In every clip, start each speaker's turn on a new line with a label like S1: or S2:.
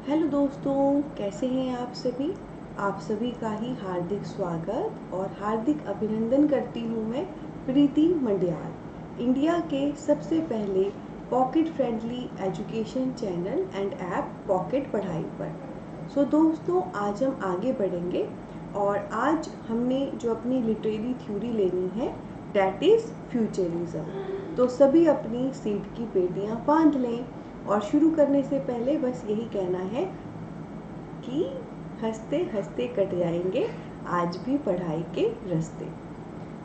S1: Hello दोस्तों, कैसे हैं आप सभी। आप सभी का ही हार्दिक स्वागत और हार्दिक अभिनंदन करती हूँ मैं प्रीति मंडियाल, इंडिया के सबसे पहले pocket friendly education channel and app pocket पढ़ाई पर। सो दोस्तों, आज हम आगे बढ़ेंगे और आज हमने जो अपनी लिटरेरी थ्योरी लेनी है दैट इज़ फ्यूचरिज्म। तो सभी अपनी सीट की पेटियाँ बांध लें और शुरू करने से पहले बस यही कहना है कि हंसते हंसते कट जाएंगे आज भी पढ़ाई के रास्ते।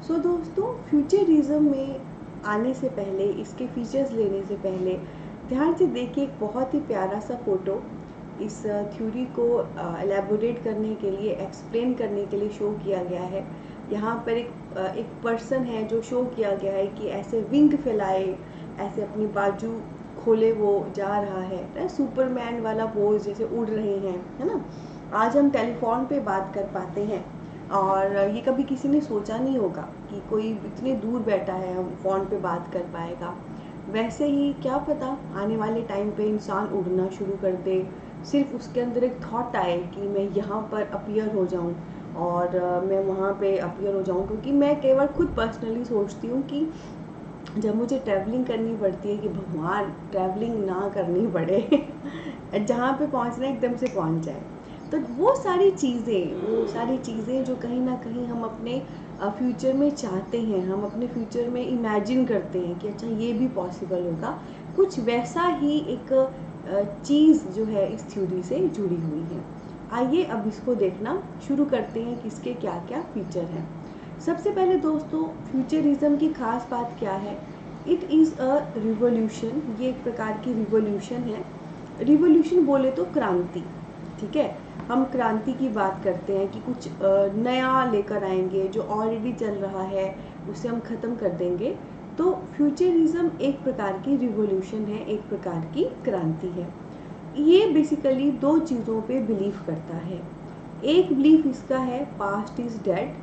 S1: सो दोस्तों, फ्यूचरिज्म में आने से पहले, इसके फीचर्स लेने से पहले ध्यान से देखिए एक बहुत ही प्यारा सा फोटो इस थ्योरी को एलेबोरेट करने के लिए, एक्सप्लेन करने के लिए शो किया गया है। यहाँ पर एक पर्सन है जो शो किया गया है कि ऐसे विंग फैलाए, ऐसे अपनी बाजू खोले वो जा रहा है सुपरमैन वाला पोज, जैसे उड़ रहे हैं, है ना। आज हम टेलीफोन पे बात कर पाते हैं और ये कभी किसी ने सोचा नहीं होगा कि कोई इतने दूर बैठा है हम फ़ोन पे बात कर पाएगा। वैसे ही क्या पता आने वाले टाइम पे इंसान उड़ना शुरू कर दे, सिर्फ उसके अंदर एक थॉट आए कि मैं यहाँ पर अपीयर हो जाऊँ और मैं वहाँ पे अपीयर हो जाऊँ। क्योंकि मैं कई बार खुद पर्सनली सोचती हूँ कि जब मुझे ट्रैवलिंग करनी पड़ती है कि भगवान ट्रैवलिंग ना करनी पड़े जहाँ पे पहुँचना एकदम से पहुँच जाए। तो वो सारी चीज़ें जो कहीं ना कहीं हम अपने फ्यूचर में चाहते हैं, हम अपने फ्यूचर में इमेजिन करते हैं कि अच्छा ये भी पॉसिबल होगा, कुछ वैसा ही एक चीज़ जो है इस थ्योरी से जुड़ी हुई है। आइए अब इसको देखना शुरू करते हैं कि इसके क्या क्या फीचर हैं। सबसे पहले दोस्तों, फ्यूचरिज्म की खास बात क्या है। इट इज़ अ रिवोल्यूशन, ये एक प्रकार की रिवोल्यूशन है। रिवोल्यूशन बोले तो क्रांति, ठीक है। हम क्रांति की बात करते हैं कि कुछ नया लेकर आएंगे, जो ऑलरेडी चल रहा है उसे हम ख़त्म कर देंगे। तो फ्यूचरिज्म एक प्रकार की रिवोल्यूशन है, एक प्रकार की क्रांति है। ये बेसिकली दो चीज़ों पे बिलीव करता है। एक बिलीफ इसका है पास्ट इज़ डेड,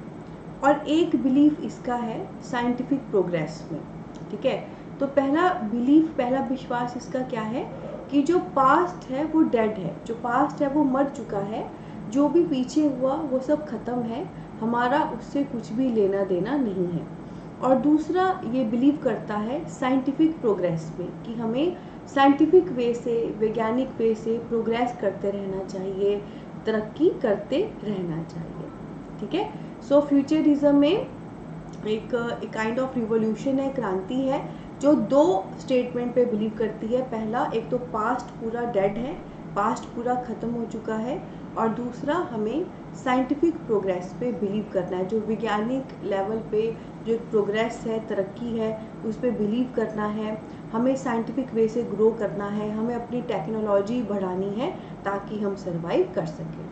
S1: और एक बिलीफ इसका है साइंटिफिक प्रोग्रेस में, ठीक है। तो पहला बिलीफ, पहला विश्वास इसका क्या है कि जो पास्ट है वो डेड है, जो पास्ट है वो मर चुका है, जो भी पीछे हुआ वो सब खत्म है, हमारा उससे कुछ भी लेना देना नहीं है। और दूसरा ये बिलीव करता है साइंटिफिक प्रोग्रेस में कि हमें साइंटिफिक वे से, वैज्ञानिक वे से प्रोग्रेस करते रहना चाहिए, तरक्की करते रहना चाहिए, ठीक है। सो फ्यूचरिज्म में एक काइंड ऑफ रिवोल्यूशन है, क्रांति है, जो दो स्टेटमेंट पे बिलीव करती है। पहला, एक तो पास्ट पूरा डेड है, पास्ट पूरा ख़त्म हो चुका है, और दूसरा हमें साइंटिफिक प्रोग्रेस पे बिलीव करना है, जो वैज्ञानिक लेवल पे जो प्रोग्रेस है, तरक्की है, उस पर बिलीव करना है। हमें साइंटिफिक वे से ग्रो करना है, हमें अपनी टेक्नोलॉजी बढ़ानी है ताकि हम सर्वाइव कर सकें।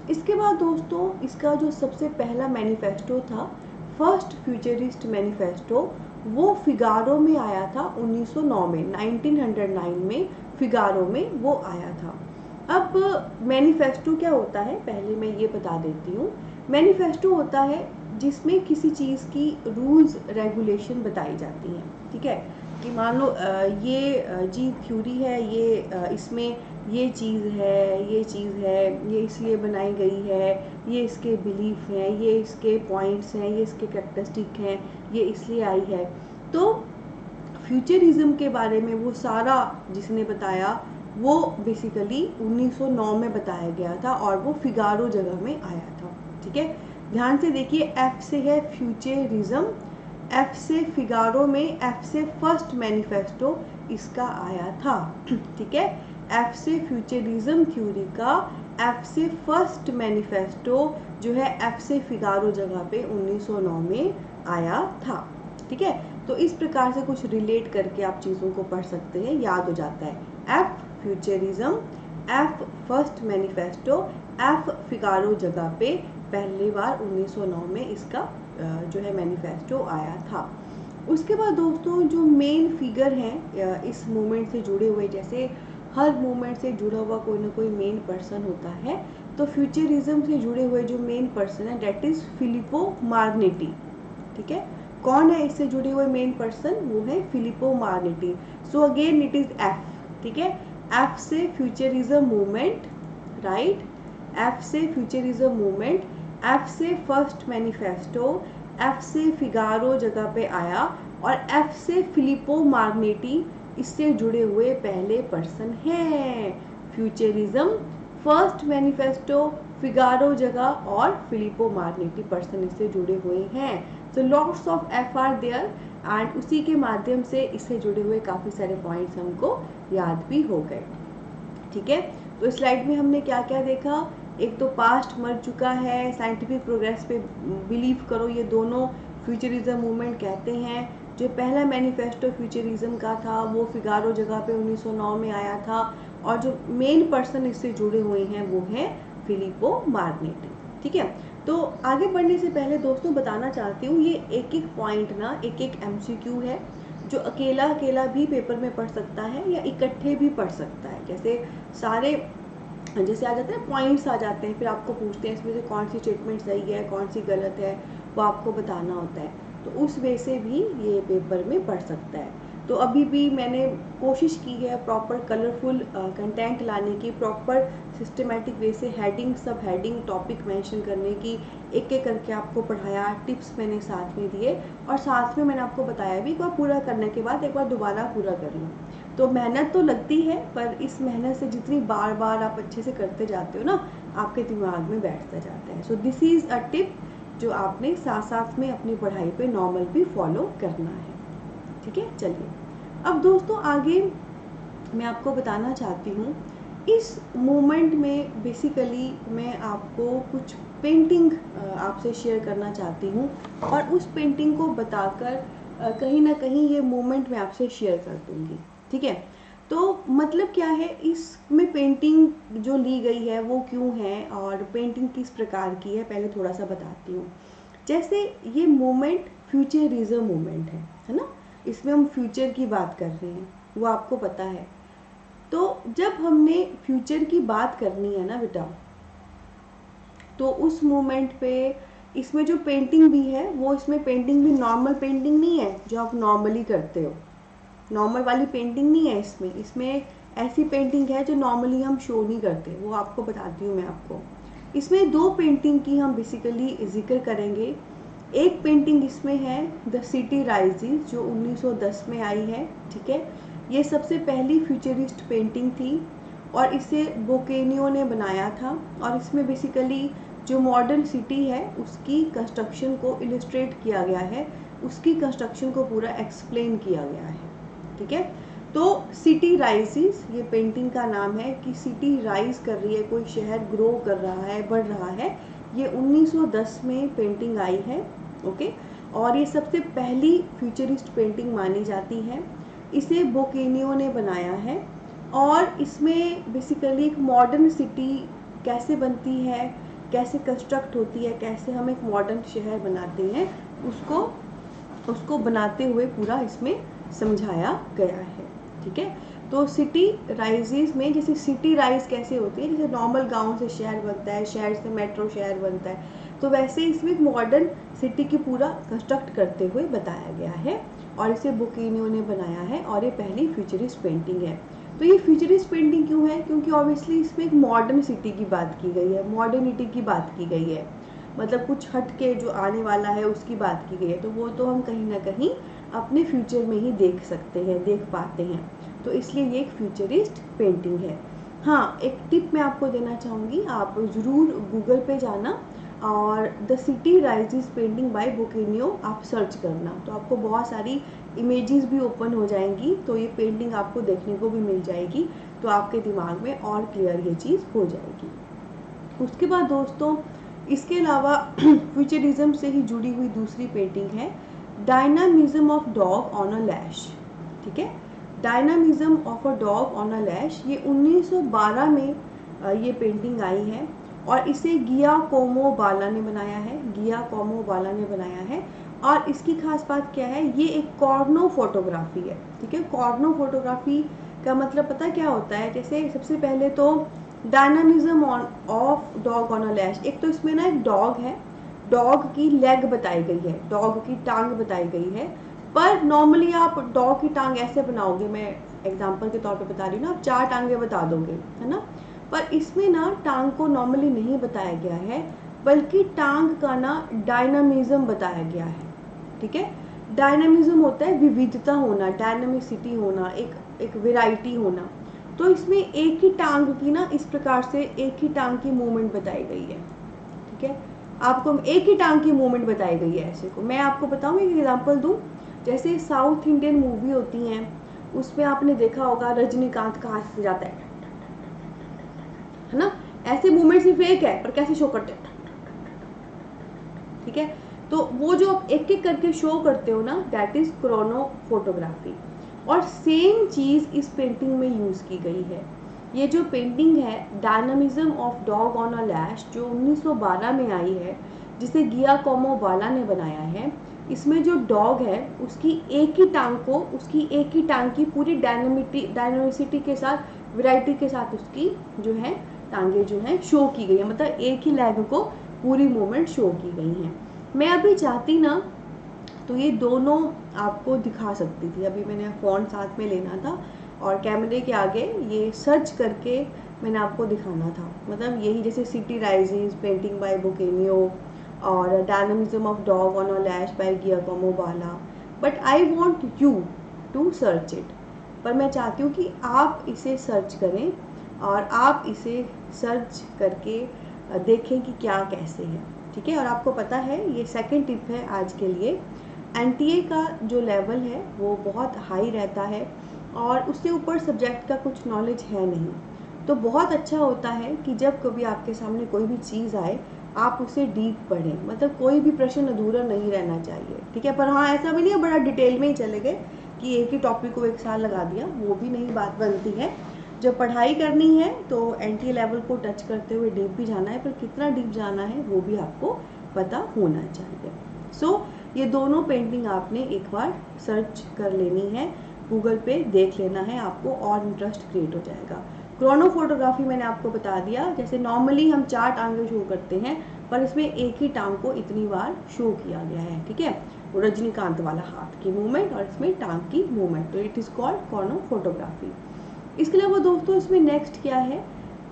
S1: इसके बाद दोस्तों, इसका जो सबसे पहला मैनिफेस्टो था, फर्स्ट फ्यूचरिस्ट मैनिफेस्टो, वो फिगारो में आया था 1909 में, 1909 में फिगारो में वो आया था। अब मैनिफेस्टो क्या होता है, पहले मैं ये बता देती हूँ। मैनिफेस्टो होता है जिसमें किसी चीज़ की रूल्स रेगुलेशन बताई जाती हैं, ठीक है। कि मान लो ये जी थ्योरी है, ये इसमें ये चीज़ है, ये चीज़ है, ये इसलिए बनाई गई है, ये इसके बिलीफ हैं, ये इसके पॉइंट्स हैं, ये इसके कैरेक्टरिस्टिक हैं, ये इसलिए आई है। तो फ्यूचरिज्म के बारे में वो सारा जिसने बताया वो बेसिकली 1909 में बताया गया था और वो फिगारो जगह में आया था, ठीक है। ध्यान से देखिए, एफ से है फ्यूचरिज्म, एफ से फिगारो में, एफ से फर्स्ट मैनिफेस्टो इसका आया था, ठीक है। एफ से फ्यूचरिज्म थ्योरी का, एफ से फर्स्ट मैनिफेस्टो जो है एफ से फिगारो जगह पे 1909 में आया था, ठीक है। तो इस प्रकार से कुछ रिलेट करके आप चीज़ों को पढ़ सकते हैं, याद हो जाता है। F futurism, F first manifesto, F Figaro जगह पे पहली बार 1909 में इसका जो है मैनिफेस्टो आया था। उसके बाद दोस्तों, जो मेन फिगर हैं इस मूवमेंट से जुड़े हुए, जैसे हर मूवमेंट से जुड़ा हुआ कोई ना कोई मेन पर्सन होता है, तो फ्यूचरिज्म से जुड़े हुए जो मेन पर्सन है डेट इज़ फिलिपो मार्नेटी, ठीक है। कौन है इससे जुड़े हुए मेन पर्सन, वो है Filippo Marinetti. So again it is F, ठीक है। एफ से फ्यूचरिज्म मूवमेंट, राइट। एफ से फ्यूचरिज्म मूवमेंट, एफ से फर्स्ट मैनिफेस्टो, एफ से फिगारो जगह पे आया, और एफ से फिलिपो मार्गनेटी इससे जुड़े हुए पहले पर्सन हैं। फ्यूचरिज्म, फर्स्ट मैनिफेस्टो, फिगारो जगह और फिलिपो मार्गनेटी पर्सन इससे जुड़े हुए हैं। So lots of F R there and उसी के माध्यम से इससे जुड़े हुए काफ़ी सारे पॉइंट्स हमको याद भी हो गए। ठीक है, तो इस स्लाइड में हमने क्या क्या देखा, एक तो पास्ट मर चुका है, साइंटिफिक प्रोग्रेस पे बिलीव करो, ये दोनों फ्यूचरिज्म मूवमेंट कहते हैं। जो पहला मैनिफेस्टो फ्यूचरिज्म का था वो फिगारो जगह पे 1909 में आया था, और जो मेन पर्सन इससे जुड़े हुए हैं वो है फिलिपो मार्गनेटी। ठीक है, तो आगे बढ़ने से पहले दोस्तों बताना चाहती हूँ, ये एक एक पॉइंट ना एक एक MCQ है जो अकेला अकेला भी पेपर में पढ़ सकता है या इकट्ठे भी पढ़ सकता है। जैसे सारे जैसे आ जाते हैं पॉइंट्स आ जाते हैं, फिर आपको पूछते हैं इसमें से कौन सी स्टेटमेंट सही है कौन सी गलत है, वो आपको बताना होता है। तो उस वे से भी ये पेपर में पढ़ सकता है। तो अभी भी मैंने कोशिश की है प्रॉपर कलरफुल कंटेंट लाने की, प्रॉपर सिस्टमेटिक वे से हेडिंग सब हेडिंग टॉपिक मेंशन करने की, एक एक करके आपको पढ़ाया, टिप्स मैंने साथ में दिए, और साथ में मैंने आपको बताया भी कि पूरा करने के बाद एक बार दोबारा पूरा कर लो। तो मेहनत तो लगती है, पर इस मेहनत से जितनी बार बार आप अच्छे से करते जाते हो ना, आपके दिमाग में बैठता जाता है। So this is a tip जो आपने साथ साथ में अपनी पढ़ाई पे नॉर्मल भी फॉलो करना है। ठीक है, चलिए अब दोस्तों आगे मैं आपको बताना चाहती हूँ, इस मोमेंट में बेसिकली मैं आपको कुछ पेंटिंग आपसे शेयर करना चाहती हूँ, और उस पेंटिंग को बताकर कहीं ना कहीं ये मोमेंट मैं आपसे शेयर कर दूँगी। ठीक है, तो मतलब क्या है, इसमें पेंटिंग जो ली गई है वो क्यों है और पेंटिंग किस प्रकार की है, पहले थोड़ा सा बताती हूँ। जैसे ये मोमेंट फ्यूचरिज्म मोमेंट है ना, इसमें हम फ्यूचर की बात कर रहे हैं, वो आपको पता है। तो जब हमने फ्यूचर की बात करनी है ना बेटा, तो उस मोमेंट पे इसमें जो पेंटिंग भी है वो, इसमें पेंटिंग भी नॉर्मल पेंटिंग नहीं है जो आप नॉर्मली करते हो, नॉर्मल वाली पेंटिंग नहीं है इसमें। इसमें ऐसी पेंटिंग है जो नॉर्मली हम शो नहीं करते, वो आपको बताती हूँ मैं आपको। इसमें दो पेंटिंग की हम बेसिकली जिक्र करेंगे। एक पेंटिंग इसमें है द सिटी राइजेस जो 1910 में आई है। ठीक है, ये सबसे पहली फ्यूचरिस्ट पेंटिंग थी और इसे बोकेनियो ने बनाया था, और इसमें बेसिकली जो मॉडर्न सिटी है उसकी कंस्ट्रक्शन को इलिस्ट्रेट किया गया है, उसकी कंस्ट्रक्शन को पूरा एक्सप्लेन किया गया है। ठीक है, तो सिटी राइजेस ये पेंटिंग का नाम है कि सिटी राइज कर रही है, कोई शहर ग्रो कर रहा है, बढ़ रहा है। ये 1910 में पेंटिंग आई है। ओके, और ये सबसे पहली फ्यूचरिस्ट पेंटिंग मानी जाती है। इसे बोकेनियो ने बनाया है, और इसमें बेसिकली एक मॉडर्न सिटी कैसे बनती है, कैसे कंस्ट्रक्ट होती है, कैसे हम एक मॉडर्न शहर बनाते हैं, उसको बनाते हुए पूरा इसमें समझाया गया है। ठीक है, तो सिटी राइजेस में जैसे सिटी राइज कैसे होती है, जैसे नॉर्मल गांव से शहर बनता है, शहर से मेट्रो शहर बनता है, तो वैसे इसमें एक मॉडर्न सिटी की पूरा कंस्ट्रक्ट करते हुए बताया गया है, और इसे बोकेनियो ने बनाया है, और ये पहली फ्यूचरिस्ट पेंटिंग है। तो ये फ्यूचरिस्ट पेंटिंग क्यों है, क्योंकि ऑब्वियसली इसमें एक मॉडर्न सिटी की बात की गई है, मॉडर्निटी की बात की गई है, मतलब कुछ हट के जो आने वाला है उसकी बात की गई है। तो वो तो हम कहीं ना कहीं अपने फ्यूचर में ही देख सकते हैं, देख पाते हैं, तो इसलिए ये एक फ्यूचरिस्ट पेंटिंग है। हाँ, एक टिप मैं आपको देना चाहूँगी, आप ज़रूर गूगल पे जाना और the city rises painting by Boccioni आप सर्च करना, तो आपको बहुत सारी इमेजेस भी ओपन हो जाएंगी, तो ये पेंटिंग आपको देखने को भी मिल जाएगी, तो आपके दिमाग में और क्लियर ये चीज़ हो जाएगी। उसके बाद दोस्तों इसके अलावा फ्यूचरिज्म से ही जुड़ी हुई दूसरी पेंटिंग है dynamism of dog on a leash. ठीक है, dynamism of a dog on a leash, ये 1912 में ये पेंटिंग आई है, और इसे गियाकोमो बाला ने बनाया है, गियाकोमो बाला ने बनाया है। और इसकी खास बात क्या है, ये एक कॉर्नो फोटोग्राफी है। ठीक है, कॉर्नो फोटोग्राफी का मतलब पता क्या होता है, जैसे सबसे पहले तो dynamism of dog on a leash, एक तो इसमें ना एक डॉग है, डॉग की लेग बताई गई है, डॉग की टांग बताई गई है, पर नॉर्मली आप डॉग की टांग ऐसे बनाओगे, मैं एग्जांपल के तौर पे बता रही हूँ ना, आप चार टांगे बता दोगे, है ना, पर इसमें ना टांग को नॉर्मली नहीं बताया गया है, बल्कि टांग का ना डायनामिज्म बताया गया है। ठीक है, डायनामिज्म होता है विविधता होना, डायनामिसिटी होना, एक वैरायटी होना। तो इसमें एक ही टांग की ना इस प्रकार से एक ही टांग की मूवमेंट बताई गई है। ठीक है, आपको एक ही टांग की मूवमेंट बताई गई है। ऐसे को मैं आपको बताऊँ, एक एग्जांपल दूँ, जैसे साउथ इंडियन मूवी होती हैं, उसमें आपने देखा होगा रजनीकांत का हाथ से जाता है ना, ऐसे मूवमेंट सिर्फ एक है पर कैसे शो करते हैं। ठीक है, तो वो जो आप एक एक करके शो करते हो ना, दैट इज क्रोनो फोटोग्राफी। और सेम चीज इस पेंटिंग में यूज की गई है। ये जो पेंटिंग है dynamism of dog on a leash, जो 1912 में आई है, जिसे गियाकोमो वाला ने बनाया है। इसमें जो डॉग है उसकी एक ही टांग को, उसकी एक ही टांग की पूरी डायनामिसिटी के साथ, वैरायटी के साथ उसकी जो है टांगे जो है शो की गई है, मतलब एक ही लेग को पूरी मूवमेंट शो की गई हैं। मैं अभी चाहती ना तो ये दोनों आपको दिखा सकती थी, अभी मैंने फ़ोन साथ में लेना था और कैमरे के आगे ये सर्च करके मैंने आपको दिखाना था। मतलब यही जैसे city rises painting by Boccioni और dynamism of dog on a leash by Giacomo वाला, but I want you to search it. पर मैं चाहती हूँ कि आप इसे सर्च करें और आप इसे सर्च करके देखें कि क्या कैसे है। ठीक है, और आपको पता है ये सेकंड टिप है आज के लिए, एनटीए का जो लेवल है वो बहुत हाई रहता है और उससे ऊपर सब्जेक्ट का कुछ नॉलेज है नहीं। तो बहुत अच्छा होता है कि जब कभी आपके सामने कोई भी चीज़ आए आप उसे डीप पढ़ें, मतलब कोई भी प्रश्न अधूरा नहीं रहना चाहिए। ठीक है, पर हाँ ऐसा भी नहीं है बड़ा डिटेल में ही चले गए कि एक ही टॉपिक को एक साल लगा दिया, वो भी नहीं बात बनती है। जब पढ़ाई करनी है तो एनटीए लेवल को टच करते हुए डीप भी जाना है, पर कितना डीप जाना है वो भी आपको पता होना चाहिए। सो ये दोनों पेंटिंग आपने एक बार सर्च कर लेनी है, गूगल पे देख लेना है, आपको और इंटरेस्ट क्रिएट हो जाएगा। क्रोनो फोटोग्राफी मैंने आपको बता दिया, जैसे नॉर्मली हम 4 टांगे शो करते हैं, पर इसमें एक ही टांग को इतनी बार शो किया गया है। ठीक है, वो रजनीकांत वाला हाथ की मूवमेंट और इसमें टांग की मूवमेंट, तो it is called Chrono photography. इसके अलावा दोस्तों इसमें नेक्स्ट क्या है,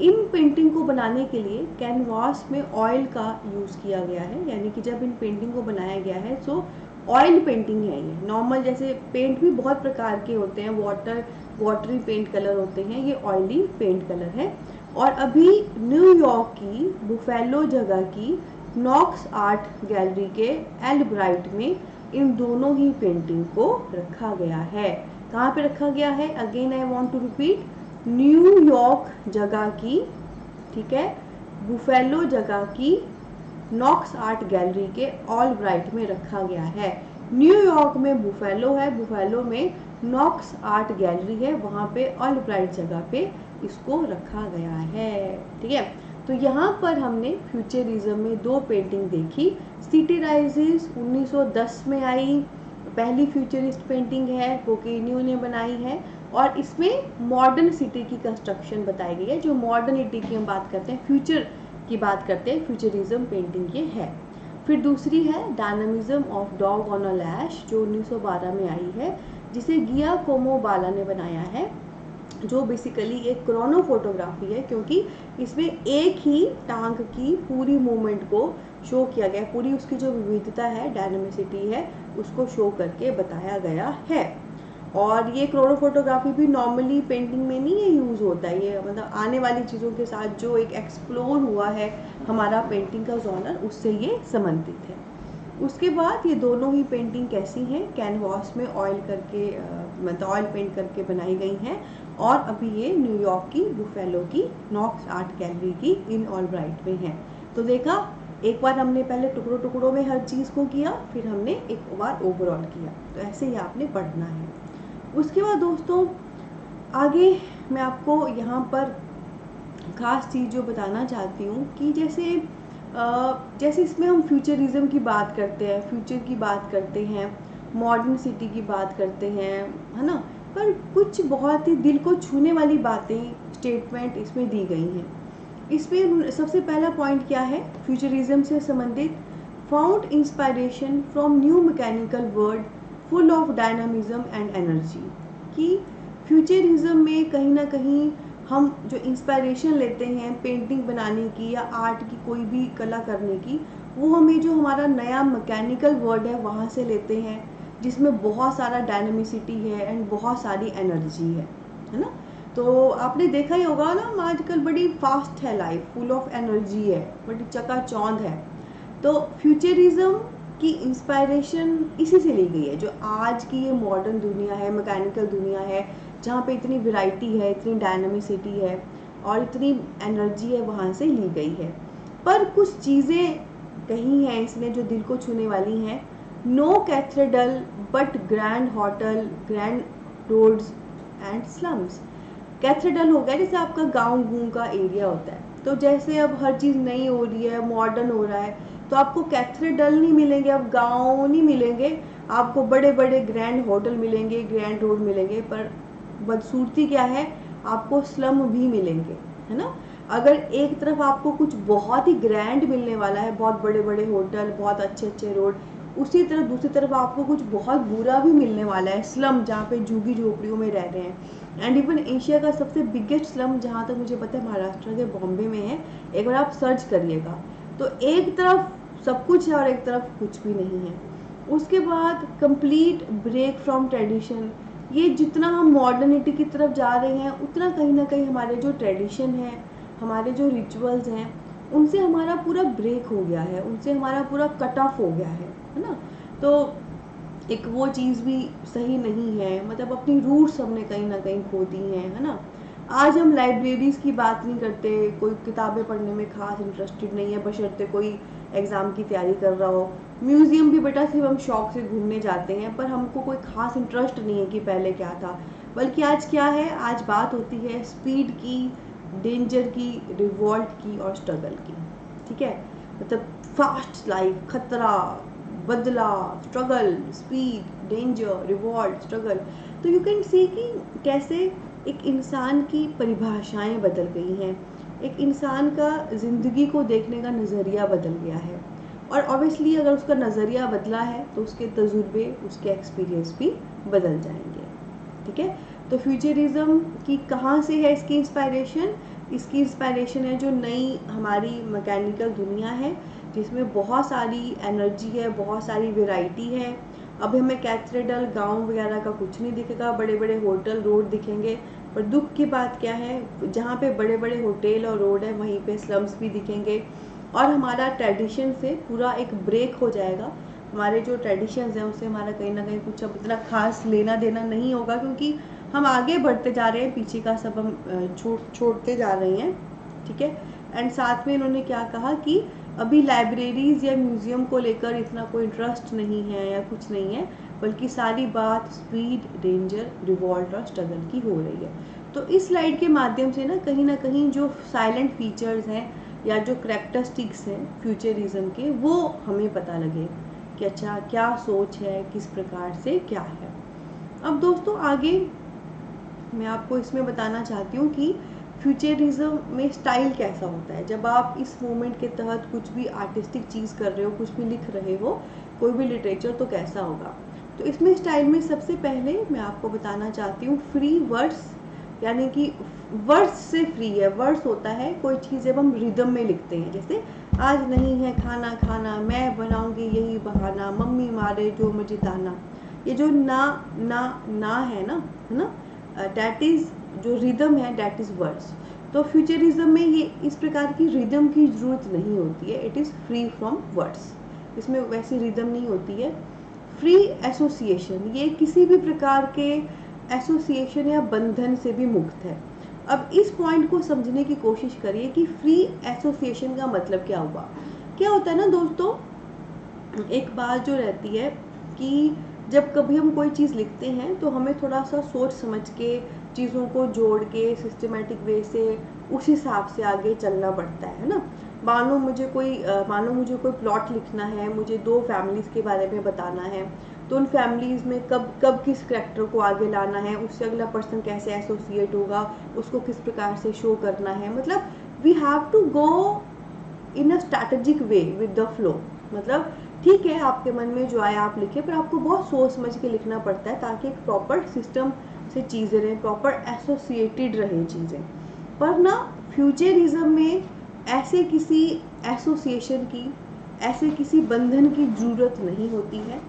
S1: इन पेंटिंग को बनाने के लिए कैनवास में ऑयल का यूज़ किया गया है, यानी कि जब इन पेंटिंग को बनाया गया है सो ऑयल पेंटिंग है ये। नॉर्मल जैसे पेंट भी बहुत प्रकार के होते हैं, वाटरी पेंट कलर होते हैं, ये ऑयली पेंट कलर है। और अभी न्यूयॉर्क की बुफेलो जगह की नॉक्स आर्ट गैलरी के एल्ब्राइट में इन दोनों ही पेंटिंग को रखा गया है। कहाँ पे रखा गया है, again I want to repeat, New York जगह की, ठीक है, बुफेलो जगह की नॉक्स आर्ट गैलरी के ऑलब्राइट में रखा गया है। न्यूयॉर्क में बुफेलो है, बुफेलो में नॉक्स आर्ट गैलरी है, वहाँ पे ऑलब्राइट जगह पे इसको रखा गया है। ठीक है, तो यहाँ पर हमने फ्यूचरिज्म में दो पेंटिंग देखी। सिटी राइजेस 1910 में आई, पहली फ्यूचरिस्ट पेंटिंग है, बोकेनियो ने बनाई है, और इसमें मॉडर्न सिटी की कंस्ट्रक्शन बताई गई है। जो मॉडर्निटी की हम बात करते हैं, फ्यूचर की बात करते हैं, फ्यूचरिज्म पेंटिंग ये है। फिर दूसरी है dynamism of dog on a leash, जो 1912 में आई है, जिसे गियाकोमो वाला ने बनाया है, जो बेसिकली एक क्रोनो फोटोग्राफी है, क्योंकि इसमें एक ही टांग की पूरी मूवमेंट को शो किया गया, पूरी उसकी जो विविधता है, डायनामिसिटी है, उसको शो करके बताया गया है। और ये क्रोनो फोटोग्राफी भी नॉर्मली पेंटिंग में नहीं ये यूज़ होता है, ये मतलब आने वाली चीज़ों के साथ जो एक एक्सप्लोर हुआ है हमारा पेंटिंग का जॉनर, उससे ये संबंधित है। उसके बाद ये दोनों ही पेंटिंग कैसी हैं, कैनवास में ऑयल करके मतलब ऑयल पेंट करके बनाई गई हैं, और अभी ये न्यूयॉर्क की बुफेलो की नॉक्स आर्ट गैलरी की इन ऑलब्राइट में है। तो देखा, एक बार हमने पहले टुकड़ों टुकड़ों में हर चीज़ को किया, फिर हमने एक बार ओवरऑल किया, तो ऐसे ही आपने पढ़ना है। उसके बाद दोस्तों आगे मैं आपको यहाँ पर ख़ास चीज़ जो बताना चाहती हूँ कि जैसे इसमें हम फ्यूचरिज्म की बात करते हैं, फ्यूचर की बात करते हैं, मॉडर्न सिटी की बात करते हैं, है ना, पर कुछ बहुत ही दिल को छूने वाली बातें, स्टेटमेंट इसमें दी गई हैं। इसमें सबसे पहला पॉइंट क्या है फ्यूचरिज्म से संबंधित, found inspiration from new mechanical world full of dynamism and energy, कि फ्यूचरिज्म में कहीं ना कहीं हम जो इंस्पायरेशन लेते हैं पेंटिंग बनाने की या आर्ट की कोई भी कला करने की, वो हमें जो हमारा नया मैकेनिकल वर्ल्ड है वहाँ से लेते हैं, जिसमें बहुत सारा डायनामिसिटी है एंड बहुत सारी एनर्जी है ना। तो आपने देखा ही होगा ना, आजकल बड़ी फास्ट है लाइफ, फुल ऑफ एनर्जी है, बड़ी चकाचौंध है। तो फ्यूचरिज्म की इंस्पायरेशन इसी से ली गई है, जो आज की ये मॉडर्न दुनिया है, मैकेनिकल दुनिया है, जहाँ पे इतनी वैरायटी है, इतनी डायनामिसिटी है और इतनी एनर्जी है, वहाँ से ली गई है। पर कुछ चीज़ें कही हैं इसने जो दिल को छूने वाली हैं। No cathedral but grand hotel, grand roads and slums. Cathedral हो गया जैसे आपका गांव गूं का एरिया होता है, तो जैसे अब हर चीज़ नई हो रही है, मॉडर्न हो रहा है, तो आपको कैथेड्रल नहीं मिलेंगे, अब गांव नहीं मिलेंगे, आपको बड़े बड़े ग्रैंड होटल मिलेंगे, ग्रैंड रोड मिलेंगे, पर बदसूरती क्या है, आपको स्लम भी मिलेंगे, है ना। अगर एक तरफ आपको कुछ बहुत ही ग्रैंड मिलने वाला है, बहुत बड़े बड़े होटल, बहुत अच्छे अच्छे रोड, उसी तरफ दूसरी तरफ आपको कुछ बहुत बुरा भी मिलने वाला है, स्लम, जहाँ पे झुग्गी झोपड़ियों में रह रहे हैं। एंड इवन एशिया का सबसे बिगेस्ट स्लम जहाँ तक मुझे पता है महाराष्ट्र के बॉम्बे में है, एक बार आप सर्च करिएगा। तो एक तरफ सब कुछ है और एक तरफ कुछ भी नहीं है। उसके बाद कंप्लीट ब्रेक फ्रॉम ट्रेडिशन। ये जितना हम मॉडर्निटी की तरफ जा रहे हैं, उतना कहीं ना कहीं हमारे जो ट्रेडिशन है, हमारे जो रिचुअल्स हैं, उनसे हमारा पूरा ब्रेक हो गया है, उनसे हमारा पूरा कट ऑफ हो गया है ना। तो एक वो चीज़ भी सही नहीं है, मतलब अपनी रूट्स हमने कहीं ना कहीं खो दी हैं, है ना। आज हम लाइब्रेरीज़ की बात नहीं करते, कोई किताबें पढ़ने में खास इंटरेस्टेड नहीं है, बशर्ते कोई एग्ज़ाम की तैयारी कर रहा हो। म्यूज़ियम भी बेटा सिर्फ हम शौक से घूमने जाते हैं, पर हमको कोई खास इंटरेस्ट नहीं है कि पहले क्या था। बल्कि आज क्या है, आज बात होती है स्पीड की, डेंजर की, रिवॉल्ट की और स्ट्रगल की। ठीक है, मतलब फास्ट लाइफ, खतरा, बदलाव, struggle, speed, danger, revolt, struggle. तो यू कैन सी कि कैसे एक इंसान की परिभाषाएं बदल गई हैं, एक इंसान का ज़िंदगी को देखने का नज़रिया बदल गया है। और ऑब्वियसली अगर उसका नज़रिया बदला है तो उसके तजुर्बे, उसके एक्सपीरियंस भी बदल जाएंगे। ठीक है, तो फ्यूचरिज्म की कहाँ से है इसकी इंस्पायरेशन? इसकी इंस्पायरेशन है जो नई हमारी मैकेनिकल दुनिया है, जिसमें बहुत सारी एनर्जी है, बहुत सारी वैरायटी है। अब हमें कैथेड्रल, गांव वगैरह का कुछ नहीं दिखेगा, बड़े बड़े होटल, रोड दिखेंगे। पर दुख की बात क्या है, जहाँ पे बड़े बड़े होटल और रोड है, वहीं पे स्लम्स भी दिखेंगे। और हमारा ट्रेडिशन से पूरा एक ब्रेक हो जाएगा। हमारे जो ट्रेडिशंस हैं उससे हमारा कहीं ना कहीं कुछ अब इतना खास लेना देना नहीं होगा, क्योंकि हम आगे बढ़ते जा रहे हैं, पीछे का सब हम छोड़ते जा रहे हैं। ठीक है, एंड साथ में इन्होंने क्या कहा कि अभी लाइब्रेरीज या म्यूजियम को लेकर इतना कोई इंटरेस्ट नहीं है या कुछ नहीं है, बल्कि सारी बात स्पीड, डेंजर, रिवॉल्ट और स्ट्रगल की हो रही है। तो इस स्लाइड के माध्यम से ना कहीं जो साइलेंट फीचर्स हैं या जो करैक्टरिस्टिक्स हैं फ्यूचरिज्म के, वो हमें पता लगे कि अच्छा क्या सोच है, किस प्रकार से क्या है। अब दोस्तों आगे मैं आपको इसमें बताना चाहती हूँ कि फ्यूचरिज्म में स्टाइल कैसा होता है। जब आप इस मूवमेंट के तहत कुछ भी आर्टिस्टिक चीज़ कर रहे हो, कुछ भी लिख रहे हो, कोई भी लिटरेचर, तो कैसा होगा। तो इसमें स्टाइल में सबसे पहले मैं आपको बताना चाहती हूँ फ्री वर्ड्स, यानी कि वर्ड्स से फ्री है। वर्ड्स होता है कोई चीज़ जब हम रिदम में लिखते हैं, जैसे आज नहीं है खाना खाना, मैं बनाऊंगी यही बहाना, मम्मी मारे जो मुझे ताना। ये जो ना ना ना है ना, डैट इज़ जो रिदम है, डैट इज़ वर्ड्स। तो फ्यूचरिज्म में ये इस प्रकार की रिदम की ज़रूरत नहीं होती है, it is free from words. इसमें वैसी रिदम नहीं होती है। फ्री एसोसिएशन, ये किसी भी प्रकार के एसोसिएशन या बंधन से भी मुक्त है। अब इस पॉइंट को समझने की कोशिश करिए कि फ्री एसोसिएशन का मतलब क्या हुआ। क्या होता है ना दोस्तों, एक बात जो रहती है कि जब कभी हम कोई चीज़ लिखते हैं तो हमें थोड़ा सा सोच समझ के चीज़ों को जोड़ के सिस्टमेटिक वे से उस हिसाब से आगे चलना पड़ता है ना। मानो मुझे कोई प्लॉट लिखना है, मुझे 2 फैमिलीज़ के बारे में बताना है, तो उन फैमिलीज़ में कब कब किस करैक्टर को आगे लाना है, उससे अगला पर्सन कैसे एसोसिएट होगा, उसको किस प्रकार से शो करना है। मतलब we have to go in a strategic way with the flow. मतलब ठीक है, आपके मन में जो आया आप लिखे, पर आपको बहुत सोच समझ के लिखना पड़ता है ताकि एक प्रॉपर सिस्टम से चीज़ें रहें, प्रॉपर एसोसिएटेड रहें चीज़ें। पर ना फ्यूचरिज्म में ऐसे किसी एसोसिएशन की, ऐसे किसी बंधन की ज़रूरत नहीं होती है।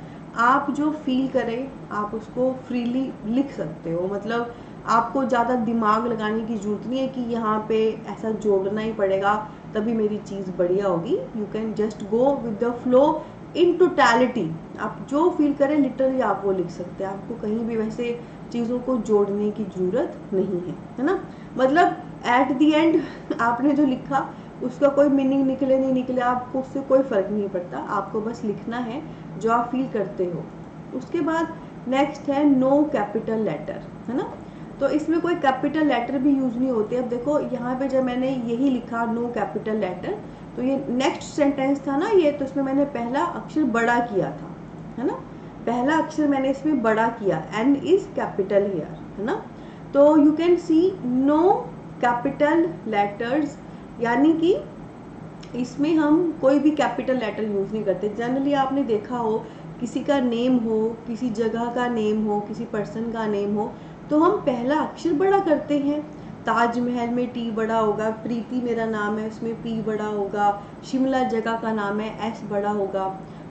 S1: आप जो फील करें आप उसको फ्रीली लिख सकते हो, मतलब आपको ज़्यादा दिमाग लगाने की ज़रूरत नहीं है कि यहाँ पे ऐसा जोड़ना ही पड़ेगा तभी मेरी चीज़ बढ़िया होगी। You can just go with the flow in totality. आप जो फील करें लिटरली आप वो लिख सकते हैं, आपको कहीं भी वैसे चीज़ों को जोड़ने की ज़रूरत नहीं है ना। मतलब एट द एंड आपने जो लिखा उसका कोई मीनिंग निकले नहीं निकले आपको उससे कोई फ़र्क नहीं पड़ता, आपको बस लिखना है जो आप फील करते हो। उसके बाद नेक्स्ट है नो कैपिटल लेटर, है ना। तो इसमें कोई कैपिटल लेटर भी यूज़ नहीं होते। अब देखो यहाँ पे जब मैंने यही लिखा नो कैपिटल लेटर, तो ये नेक्स्ट सेंटेंस था ना ये, तो इसमें मैंने पहला अक्षर बड़ा किया था, है ना। पहला अक्षर मैंने इसमें बड़ा किया, एन इज कैपिटल हियर, है ना। तो you can see no capital letters, यानी कि इसमें हम कोई भी कैपिटल लेटर यूज़ नहीं करते। जनरली आपने देखा हो किसी का नेम हो, किसी जगह का नेम हो, किसी पर्सन का नेम हो, तो हम पहला अक्षर बड़ा करते हैं। ताजमहल में टी बड़ा होगा, प्रीति मेरा नाम है उसमें पी बड़ा होगा, शिमला जगह का नाम है एस बड़ा होगा।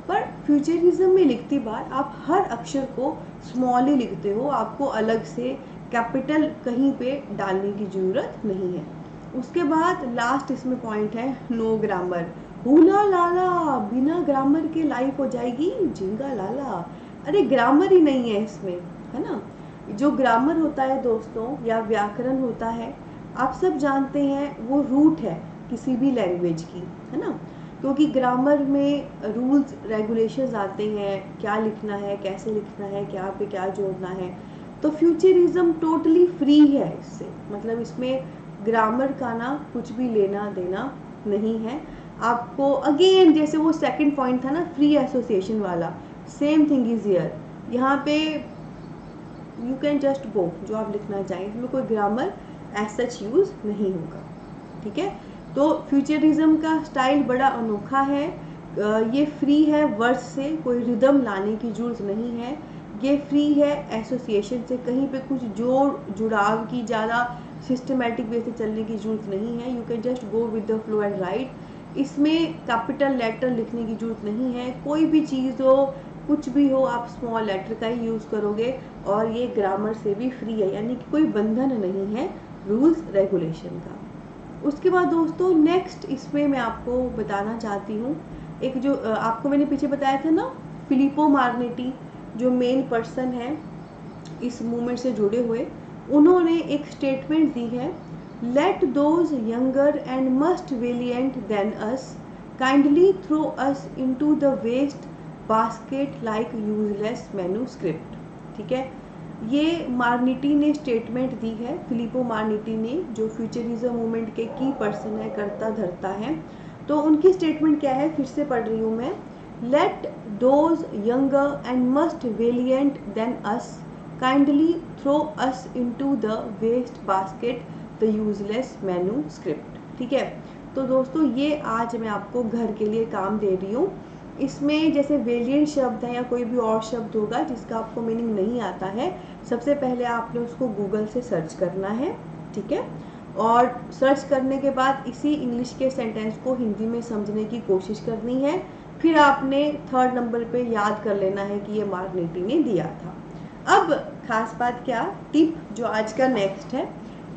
S1: पर फ्यूचरिज्म में लिखती बार आप हर अक्षर को स्मॉल ही लिखते हो, आपको अलग से कैपिटल कहीं पे डालने की ज़रूरत नहीं है। उसके बाद लास्ट इसमें पॉइंट है नो ग्रामर। हुला लाला, बिना ग्रामर के लाइफ हो जाएगी झिंगा लाला। अरे ग्रामर ही नहीं है इसमें, है ना। जो ग्रामर होता है दोस्तों या व्याकरण होता है, आप सब जानते हैं वो रूट है किसी भी लैंग्वेज की, है ना। क्योंकि ग्रामर में रूल्स रेगुलेशंस आते हैं, क्या लिखना है, कैसे लिखना है, क्या पे क्या जोड़ना है। तो फ्यूचरिज्म टोटली फ्री है इससे, मतलब इसमें ग्रामर का ना कुछ भी लेना देना नहीं है। आपको अगेन जैसे वो सेकंड पॉइंट था ना फ्री एसोसिएशन वाला, सेम थिंग इज हियर। यहाँ पे यू कैन जस्ट गो जो आप लिखना चाहें, इसमें कोई ग्रामर एज सच यूज़ नहीं होगा, ठीक है। तो फ्यूचरिज्म का स्टाइल बड़ा अनोखा है। ये फ्री है वर्ड्स से, कोई रिदम लाने की जरूरत नहीं है। ये फ्री है एसोसिएशन से, कहीं पे कुछ जोड़ जुड़ाव की ज़्यादा सिस्टमेटिक वे से चलने की जरूरत नहीं है। You can just go with the flow and right. इसमें कैपिटल लेटर लिखने की जरूरत नहीं है, कोई भी चीज़ हो कुछ भी हो आप स्मॉल लेटर का ही यूज़ करोगे, और ये ग्रामर से भी फ्री है, यानी कि कोई बंधन नहीं है रूल्स रेगुलेशन का। उसके बाद दोस्तों नेक्स्ट इसमें मैं आपको बताना चाहती हूँ, एक जो आपको मैंने पीछे बताया था ना फिलिपो मार्नेटी, जो मेन पर्सन है इस मूवमेंट से जुड़े हुए, उन्होंने एक स्टेटमेंट दी है, let those younger and must valiant than us kindly throw us into the waste basket like useless manuscript. ठीक है, ये मार्निटी ने स्टेटमेंट दी है, फिलिपो मार्निटी ने, जो फ्यूचरिज्म मूवमेंट के की पर्सन है, करता धरता है। तो उनकी स्टेटमेंट क्या है, फिर से पढ़ रही हूँ मैं। Let those younger and must valiant than us kindly throw us into the waste basket the useless manuscript. ठीक है, तो दोस्तों ये आज मैं आपको घर के लिए काम दे रही हूँ। इसमें जैसे वेलिएंट शब्द है या कोई भी और शब्द होगा जिसका आपको मीनिंग नहीं आता है, सबसे पहले आपने उसको गूगल से सर्च करना है, ठीक है। और सर्च करने के बाद इसी इंग्लिश के सेंटेंस को हिंदी में समझने की कोशिश करनी है। फिर आपने थर्ड नंबर पे याद कर लेना है कि ये मार्नेटी ने दिया था। अब खास बात क्या, टिप जो आज का नेक्स्ट है,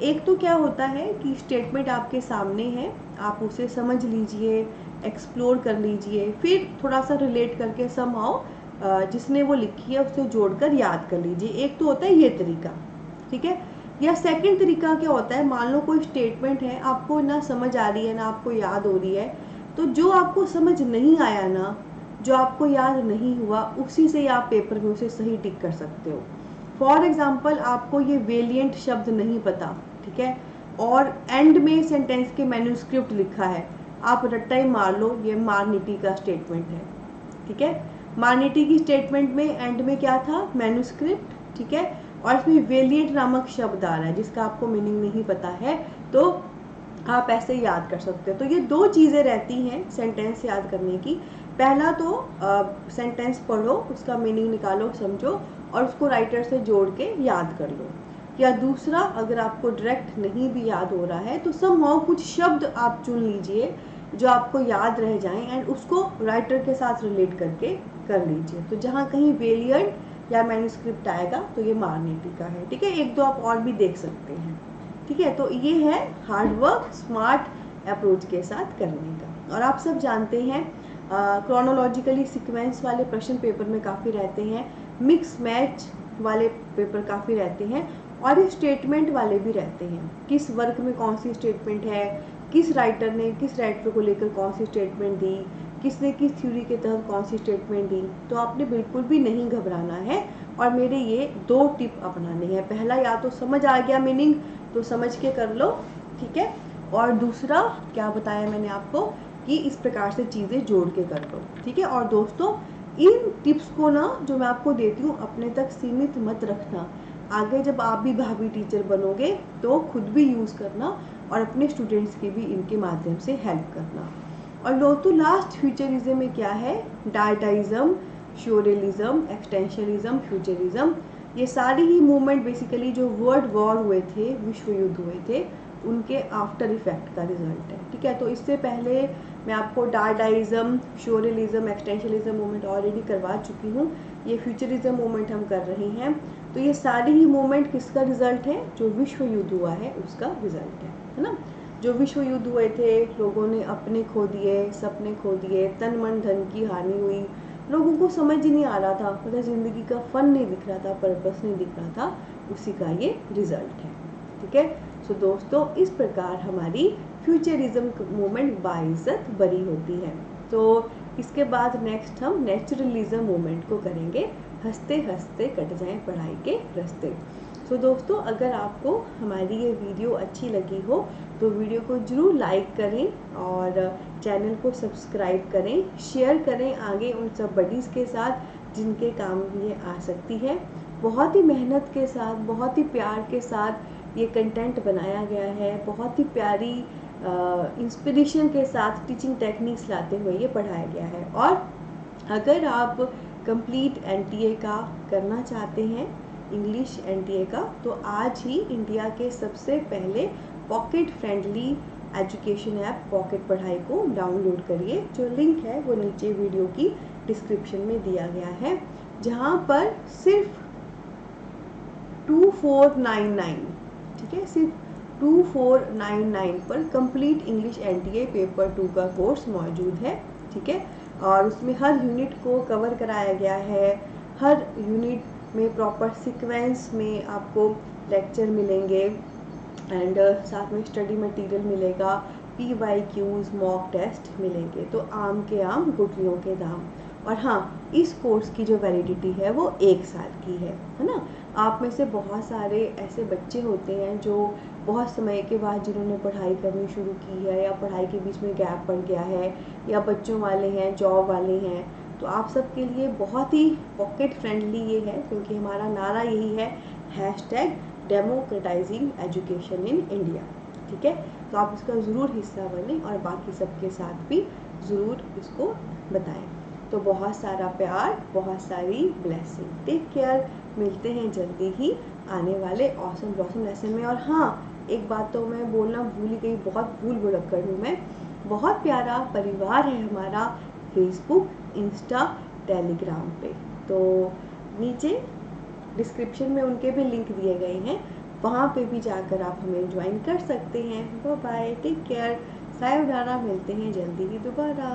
S1: एक तो क्या होता है कि स्टेटमेंट आपके सामने है, आप उसे समझ लीजिए, एक्सप्लोर कर लीजिए, फिर थोड़ा सा रिलेट करके समहाउ जिसने वो लिखी है उससे जोड़कर याद कर लीजिए। एक तो होता है ये तरीका, ठीक है। या सेकंड तरीका क्या होता है, मान लो कोई स्टेटमेंट है आपको ना समझ आ रही है ना आपको याद हो रही है, तो जो आपको समझ नहीं आया ना, जो आपको याद नहीं हुआ, उसी से आप पेपर में उसे सही टिक कर सकते हो। फॉर एग्जाम्पल आपको ये वेलिएंट शब्द नहीं पता, ठीक है, और एंड में सेंटेंस के मैन्यूस्क्रिप्ट लिखा है, आप रट्टा ही मार लो ये मार्निटी का स्टेटमेंट है, ठीक है। मार्निटी की स्टेटमेंट में एंड में क्या था, मैन्यूस्क्रिप्ट, ठीक है, और इसमें वेलिएंट नामक शब्द आ रहा है जिसका आपको मीनिंग नहीं पता है, तो आप ऐसे याद कर सकते हो। तो ये दो चीज़ें रहती हैं सेंटेंस याद करने की। पहला तो सेंटेंस पढ़ो, उसका मीनिंग निकालो, समझो, और उसको राइटर से जोड़ के याद कर लो। या दूसरा, अगर आपको डायरेक्ट नहीं भी याद हो रहा है तो समहाउ कुछ शब्द आप चुन लीजिए जो आपको याद रह जाएं एंड उसको राइटर के साथ रिलेट करके कर लीजिए। तो जहाँ कहीं वेलियंट या मैन्युस्क्रिप्ट आएगा तो ये मार्नेटी का है, ठीक है। एक दो आप और भी देख सकते हैं, ठीक है। तो ये है हार्ड वर्क स्मार्ट अप्रोच के साथ करने का। और आप सब जानते हैं क्रोनोलॉजिकली सीक्वेंस वाले प्रश्न पेपर में काफ़ी रहते हैं, मिक्स मैच वाले पेपर काफ़ी रहते हैं, और ये स्टेटमेंट वाले भी रहते हैं। किस वर्क में कौन सी स्टेटमेंट है, किस राइटर ने किस राइटर को लेकर कौन सी स्टेटमेंट दी, किसने किस थ्योरी के तहत कौन सी स्टेटमेंट दी। तो आपने बिल्कुल भी नहीं घबराना है और मेरे ये 2 टिप अपनाने हैं। पहला, या तो समझ आ गया मीनिंग तो समझ के कर लो, ठीक है। और दूसरा क्या बताया मैंने आपको कि इस प्रकार से चीज़ें जोड़ के कर लो, ठीक है। और दोस्तों, इन टिप्स को ना जो मैं आपको देती हूँ अपने तक सीमित मत रखना। आगे जब आप भी भाभी टीचर बनोगे तो खुद भी यूज़ करना और अपने स्टूडेंट्स की भी इनके माध्यम से हेल्प करना। और दोस्तों, लास्ट फ्यूचरिज्म में क्या है, डाटाइज्म, श्योरलिज्म, एक्सटेंशनिज्म, फ्यूचरिज्म, ये सारी ही मूवमेंट बेसिकली जो वर्ल्ड वॉर हुए थे, विश्व युद्ध हुए थे, उनके आफ्टर इफेक्ट का रिजल्ट है, ठीक है। तो इससे पहले मैं आपको डाटाइज्म, श्योरलिज्म, एक्सटेंशनिज्म मूवमेंट ऑलरेडी करवा चुकी हूँ। ये फ्यूचरिज्म मूवमेंट हम कर रहे हैं। तो ये सारी ही मूवमेंट किसका रिजल्ट है, जो विश्व युद्ध हुआ है उसका रिजल्ट है ना। जो विश्व युद्ध हुए थे, लोगों ने अपने खो दिए, सपने खो दिए, तन मन धन की हानि हुई, लोगों को समझ ही नहीं आ रहा था, मतलब ज़िंदगी का फन नहीं दिख रहा था, पर्पस नहीं दिख रहा था, उसी का ये रिजल्ट है, ठीक है। सो दोस्तों, इस प्रकार हमारी फ्यूचरिज्म मूवमेंट बाइज्जत बरी होती है। तो इसके बाद नेक्स्ट हम नेचुरलिज्म मूवमेंट को करेंगे, हंसते हंसते कट जाएं पढ़ाई के रास्ते। सो दोस्तों, अगर आपको हमारी ये वीडियो अच्छी लगी हो तो वीडियो को ज़रूर लाइक करें और चैनल को सब्सक्राइब करें, शेयर करें आगे उन सब बडीज़ के साथ जिनके काम ये आ सकती है। बहुत ही मेहनत के साथ, बहुत ही प्यार के साथ ये कंटेंट बनाया गया है, बहुत ही प्यारी इंस्पिरेशन के साथ टीचिंग टेक्निक्स लाते हुए ये पढ़ाया गया है। और अगर आप कंप्लीट एनटीए का करना चाहते हैं, इंग्लिश एनटीए का, तो आज ही इंडिया के सबसे पहले pocket friendly education app pocket पढ़ाई को डाउनलोड करिए। जो लिंक है वो नीचे वीडियो की डिस्क्रिप्शन में दिया गया है, जहाँ पर सिर्फ 2499, ठीक है, सिर्फ 2499 पर कंप्लीट इंग्लिश एनटीए पेपर 2 का कोर्स मौजूद है, ठीक है। और उसमें हर यूनिट को कवर कराया गया है, हर यूनिट में प्रॉपर सीक्वेंस में आपको लेक्चर मिलेंगे एंड साथ में स्टडी मटेरियल मिलेगा, PYQs, मॉक टेस्ट मिलेंगे। तो आम के आम गुठलियों के दाम। और हाँ, इस कोर्स की जो वैलिडिटी है वो 1 साल की है ना। आप में से बहुत सारे ऐसे बच्चे होते हैं जो बहुत समय के बाद जिन्होंने पढ़ाई करनी शुरू की है, या पढ़ाई के बीच में गैप पड़ गया है, या बच्चों वाले हैं, जॉब वाले हैं, तो आप सबके लिए बहुत ही पॉकेट फ्रेंडली ये है, क्योंकि हमारा नारा यही है डेमोक्रेटाइजिंग एजुकेशन इन इंडिया, ठीक है। तो आप इसका ज़रूर हिस्सा बनें और बाकी सबके साथ भी ज़रूर इसको बताएं। तो बहुत सारा प्यार, बहुत सारी ब्लेसिंग, टेक केयर। मिलते हैं जल्दी ही आने वाले ऑसम ब्लॉसम लेसन में। और हाँ, एक बात तो मैं बोलना भूल ही गई, बहुत भूल भुलक्कड़ हूँ मैं। बहुत प्यारा परिवार है हमारा फेसबुक, इंस्टा, टेलीग्राम पे। तो नीचे डिस्क्रिप्शन में उनके भी लिंक दिए गए हैं, वहाँ पे भी जाकर आप हमें ज्वाइन कर सकते हैं। बाय बाय, टेक केयर, सायोनारा, मिलते हैं जल्दी ही दोबारा।